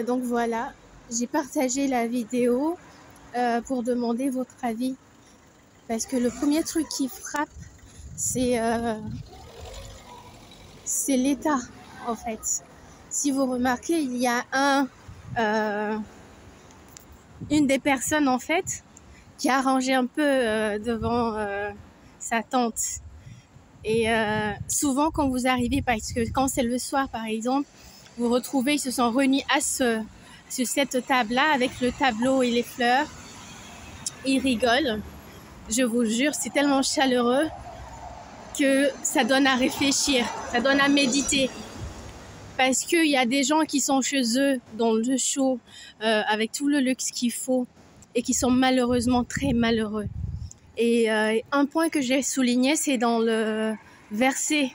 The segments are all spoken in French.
Donc voilà, j'ai partagé la vidéo pour demander votre avis. Parce que le premier truc qui frappe, c'est l'État, en fait. Si vous remarquez, il y a une des personnes, en fait, qui a rangé un peu devant sa tente. Et souvent, quand vous arrivez, parce que quand c'est le soir, par exemple, vous retrouvez, ils se sont réunis sur cette table-là avec le tableau et les fleurs. Ils rigolent. Je vous jure, c'est tellement chaleureux que ça donne à réfléchir, ça donne à méditer. Parce qu'il y a des gens qui sont chez eux, dans le chaud, avec tout le luxe qu'il faut, et qui sont malheureusement très malheureux. Et un point que j'ai souligné, c'est dans le verset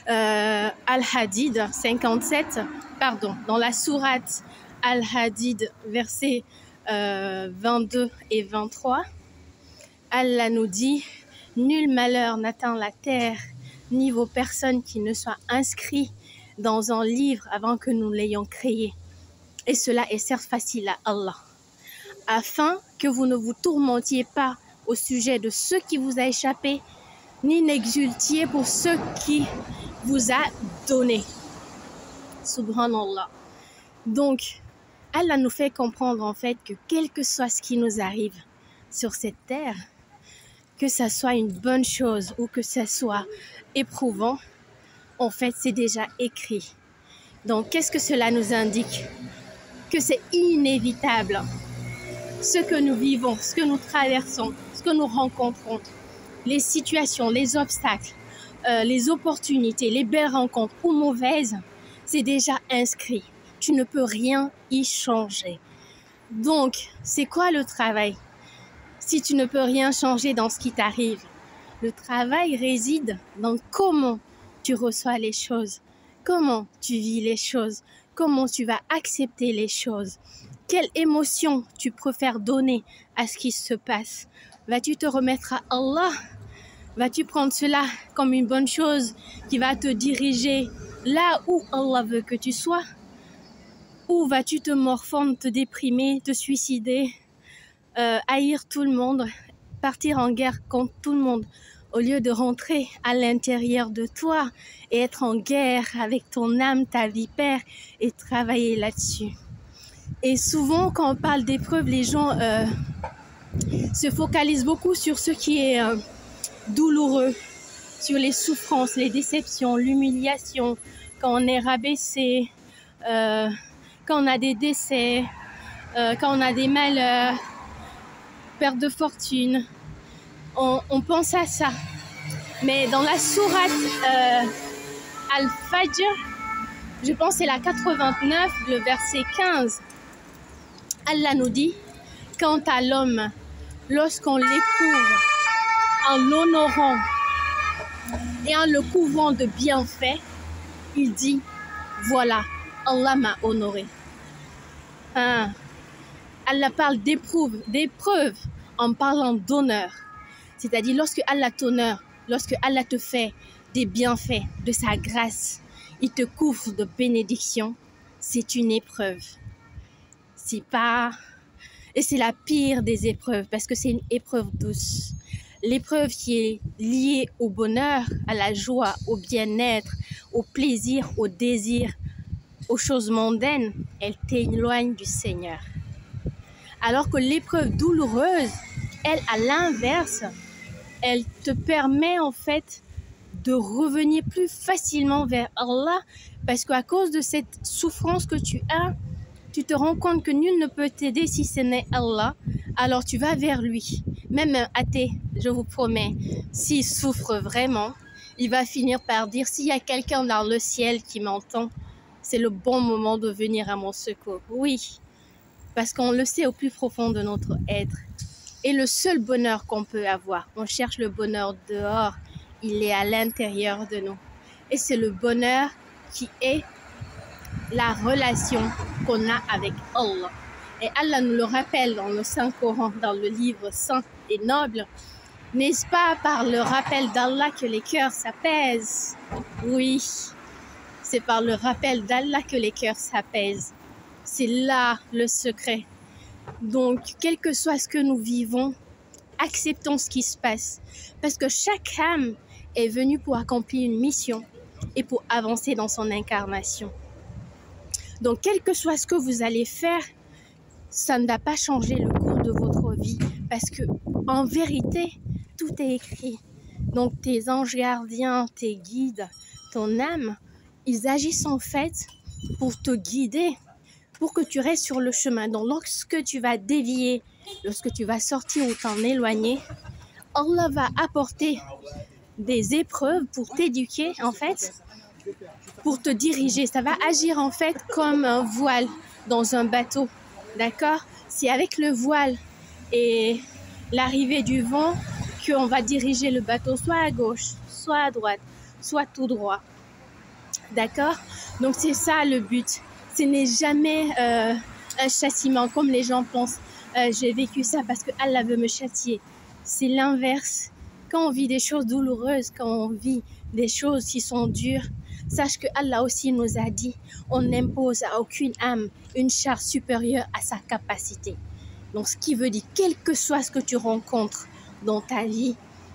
Al-Hadid 57, pardon, dans la sourate Al-Hadid, versets 22 et 23, Allah nous dit « Nul malheur n'atteint la terre, ni vos personnes qui ne soient inscrits dans un livre avant que nous l'ayons créé. Et cela est certes facile à Allah, afin que vous ne vous tourmentiez pas au sujet de ce qui vous a échappé, ni n'exultiez pour ce qui vous a donné. » Subhanallah. Donc, Allah nous fait comprendre en fait que quel que soit ce qui nous arrive sur cette terre, que ça soit une bonne chose ou que ça soit éprouvant, en fait, c'est déjà écrit. Donc, qu'est-ce que cela nous indique? Que c'est inévitable. Ce que nous vivons, ce que nous traversons, ce que nous rencontrons, les situations, les obstacles, les opportunités, les belles rencontres ou mauvaises, c'est déjà inscrit. Tu ne peux rien y changer. Donc, c'est quoi le travail? Si tu ne peux rien changer dans ce qui t'arrive, le travail réside dans comment tu reçois les choses, comment tu vis les choses, comment tu vas accepter les choses, quelle émotion tu préfères donner à ce qui se passe. Vas-tu te remettre à Allah? Vas-tu prendre cela comme une bonne chose qui va te diriger là où Allah veut que tu sois? Ou vas-tu te morfondre, te déprimer, te suicider, haïr tout le monde, partir en guerre contre tout le monde, au lieu de rentrer à l'intérieur de toi et être en guerre avec ton âme, ta vipère, et travailler là-dessus. Et souvent, quand on parle d'épreuves, les gens se focalisent beaucoup sur ce qui est douloureux, sur les souffrances, les déceptions, l'humiliation, quand on est rabaissé, quand on a des décès, quand on a des malheurs, perte de fortune. On pense à ça. Mais dans la sourate Al-Fajr, je pense que c'est la 89, le verset 15, Allah nous dit « Quant à l'homme, lorsqu'on l'éprouve en l'honorant et en le couvrant de bienfaits, il dit « Voilà, Allah m'a honoré. » Allah parle d'épreuve en parlant d'honneur. C'est-à-dire lorsque Allah t'honore, lorsque Allah te fait des bienfaits, de sa grâce, il te couvre de bénédictions, c'est une épreuve. Et c'est la pire des épreuves parce que c'est une épreuve douce. L'épreuve qui est liée au bonheur, à la joie, au bien-être, au plaisir, au désir, aux choses mondaines, elle t'éloigne du Seigneur. Alors que l'épreuve douloureuse, elle, à l'inverse, elle te permet en fait de revenir plus facilement vers Allah parce qu'à cause de cette souffrance que tu as, tu te rends compte que nul ne peut t'aider si ce n'est Allah. Alors tu vas vers lui. Même un athée, je vous promets, s'il souffre vraiment, il va finir par dire s'il y a quelqu'un dans le ciel qui m'entend, c'est le bon moment de venir à mon secours. Oui, parce qu'on le sait au plus profond de notre être. Et le seul bonheur qu'on peut avoir, on cherche le bonheur dehors, il est à l'intérieur de nous. Et c'est le bonheur qui est la relation qu'on a avec Allah. Et Allah nous le rappelle dans le Saint-Coran, dans le livre saint et noble. N'est-ce pas par le rappel d'Allah que les cœurs s'apaisent? Oui, c'est par le rappel d'Allah que les cœurs s'apaisent. C'est là le secret. Donc, quel que soit ce que nous vivons, acceptons ce qui se passe. Parce que chaque âme est venue pour accomplir une mission et pour avancer dans son incarnation. Donc, quel que soit ce que vous allez faire, ça ne va pas changer le cours de votre vie. Parce que, en vérité, tout est écrit. Donc, tes anges gardiens, tes guides, ton âme, ils agissent en fait pour te guider, pour que tu restes sur le chemin. Donc, lorsque tu vas dévier, lorsque tu vas sortir ou t'en éloigner, Allah va apporter des épreuves pour t'éduquer, en fait, pour te diriger. Ça va agir, en fait, comme un voile dans un bateau, d'accord? C'est avec le voile et l'arrivée du vent qu'on va diriger le bateau soit à gauche, soit à droite, soit tout droit, d'accord? Donc, c'est ça le but. Ce n'est jamais un châtiment comme les gens pensent. J'ai vécu ça parce que Allah veut me châtier. C'est l'inverse. Quand on vit des choses douloureuses, quand on vit des choses qui sont dures, sache que Allah aussi nous a dit, on n'impose à aucune âme une charge supérieure à sa capacité. Donc, ce qui veut dire, quel que soit ce que tu rencontres dans ta vie,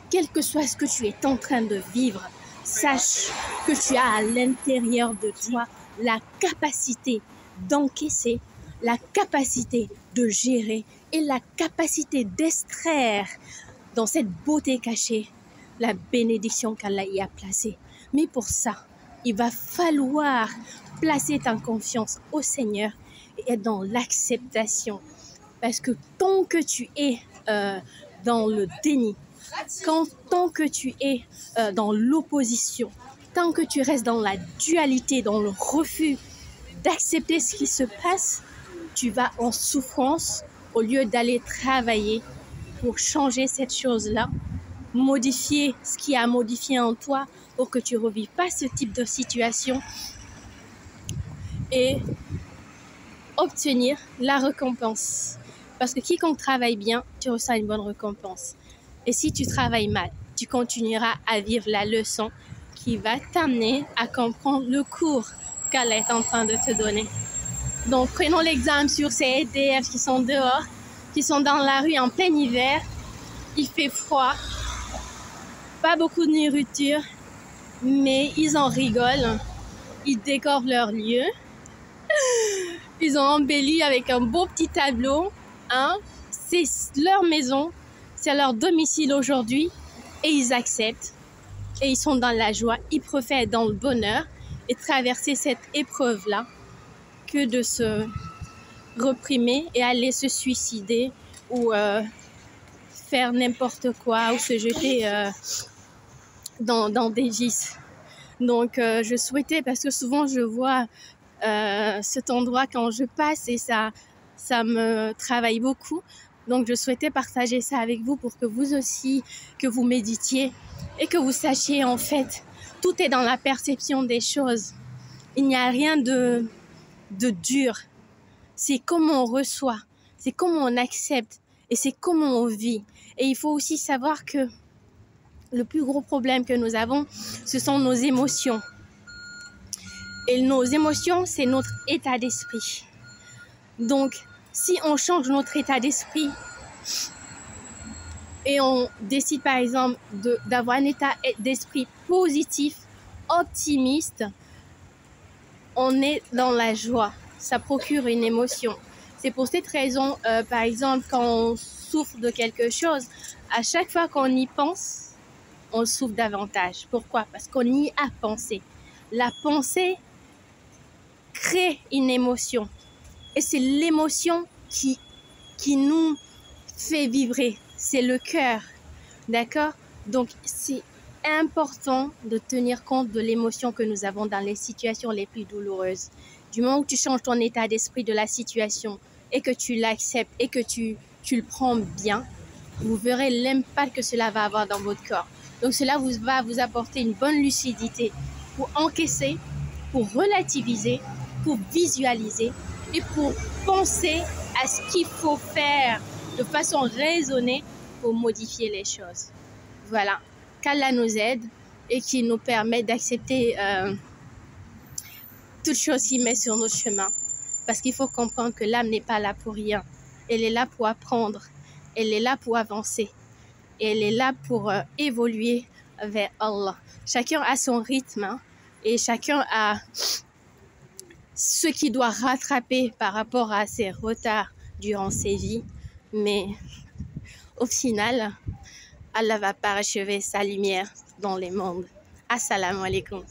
quel que soit ce que tu es en train de vivre, sache que tu as à l'intérieur de toi la capacité d'encaisser, la capacité de gérer et la capacité d'extraire dans cette beauté cachée la bénédiction qu'Allah y a placée. Mais pour ça, il va falloir placer ta confiance au Seigneur et être dans l'acceptation. Parce que tant que tu es dans le déni, tant que tu es dans l'opposition, tant que tu restes dans la dualité, dans le refus d'accepter ce qui se passe, tu vas en souffrance au lieu d'aller travailler pour changer cette chose-là, modifier ce qui a modifié en toi pour que tu ne revives pas ce type de situation et obtenir la récompense. Parce que quiconque travaille bien, tu reçois une bonne récompense. Et si tu travailles mal, tu continueras à vivre la leçon qui va t'amener à comprendre le cours qu'Allah est en train de te donner. Donc, prenons l'exemple sur ces EDF qui sont dehors, qui sont dans la rue en plein hiver. Il fait froid, pas beaucoup de nourriture, mais ils en rigolent. Ils décorent leur lieu. Ils ont embelli avec un beau petit tableau. C'est leur maison, c'est leur domicile aujourd'hui et ils acceptent. Et ils sont dans la joie, ils préfèrent être dans le bonheur et traverser cette épreuve-là que de se reprimer et aller se suicider ou faire n'importe quoi ou se jeter dans des vices. Donc, je souhaitais, parce que souvent je vois cet endroit quand je passe et ça me travaille beaucoup. Donc, je souhaitais partager ça avec vous pour que vous aussi, que vous méditiez et que vous sachiez en fait, tout est dans la perception des choses. Il n'y a rien de dur. C'est comment on reçoit, c'est comment on accepte et c'est comment on vit. Et il faut aussi savoir que le plus gros problème que nous avons, ce sont nos émotions. Et nos émotions, c'est notre état d'esprit. Donc, si on change notre état d'esprit et on décide par exemple d'avoir un état d'esprit positif, optimiste, on est dans la joie. Ça procure une émotion. C'est pour cette raison, par exemple, quand on souffre de quelque chose, à chaque fois qu'on y pense, on souffre davantage. Pourquoi? Parce qu'on y a pensé. La pensée crée une émotion. Et c'est l'émotion qui nous fait vibrer. C'est le cœur. D'accord? Donc, c'est important de tenir compte de l'émotion que nous avons dans les situations les plus douloureuses. Du moment où tu changes ton état d'esprit de la situation et que tu l'acceptes et que tu le prends bien, vous verrez l'impact que cela va avoir dans votre corps. Donc, cela va vous apporter une bonne lucidité pour encaisser, pour relativiser, pour visualiser et pour penser à ce qu'il faut faire de façon raisonnée pour modifier les choses. Voilà, qu'Allah nous aide et qu'il nous permet d'accepter toute chose qui met sur notre chemin. Parce qu'il faut comprendre que l'âme n'est pas là pour rien. Elle est là pour apprendre. Elle est là pour avancer. Et elle est là pour évoluer vers Allah. Chacun a son rythme, hein, et chacun a ce qu'il doit rattraper par rapport à ses retards durant ses vies. Mais au final, Allah va parachever sa lumière dans les mondes. Assalamu alaikum.